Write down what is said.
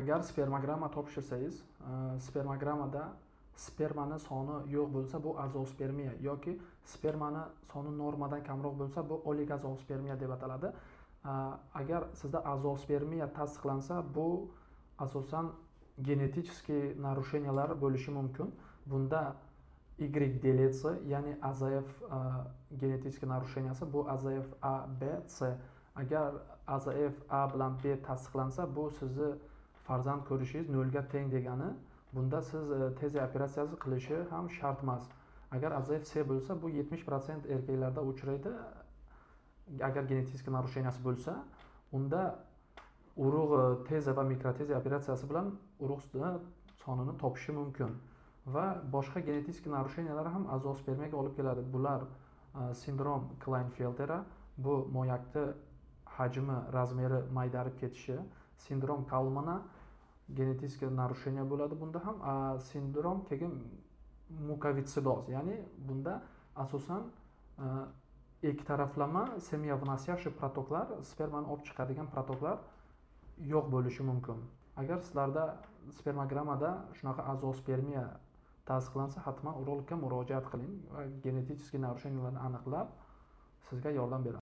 Agar spermogramma topshirsangiz, spermogrammada spermani soni yo'q bo'lsa, bu azospermiya yoki spermani soni normadan kamroq bo'lsa, bu oligazospermiya deb ataladi. Agar sizda azospermiya tasdiqlansa, bu asosan genetik narushenyalar bo'lishi mumkin. Bunda Y deletsiya, ya'ni AZF genetik narushenyasi, bu AZF A, B, C. Agar AZF A bilan B tasdiqlansa, bu sizni farzand ko'rishingiz nolga teng degani. Bunda siz tez operatsiyasi qilishi ham shart emas. Agar AZF C bo'lsa, bu 70% erkaklarda uchraydi. Agar genetik narushenyasi bo'lsa, unda urug' teza va mikroteza operatsiyasi bilan urug' sonini topishi mumkin. Va boshqa genetik narushenyalar ham azospermiyaga olib keladi. Bular sindrom Klinefeltera, bu moyakni hajmi, razmeri maydarib ketishi, sindrom Kalmana genetik narusheniya bo'ladi. Bunda ham sindrom keyin mukovitsidoz, ya'ni bunda asosan ikki taraflama semyavnasiyashi protoklar, spermani olib chiqadigan protoklar yo'q bo'lishi mumkin. Agar sizlarda spermogrammada shunaqa azospermiya tasdiqlansa, hatman urologga murojaat qiling va genetik narushenyalarni aniqlab sizga yordam beradi.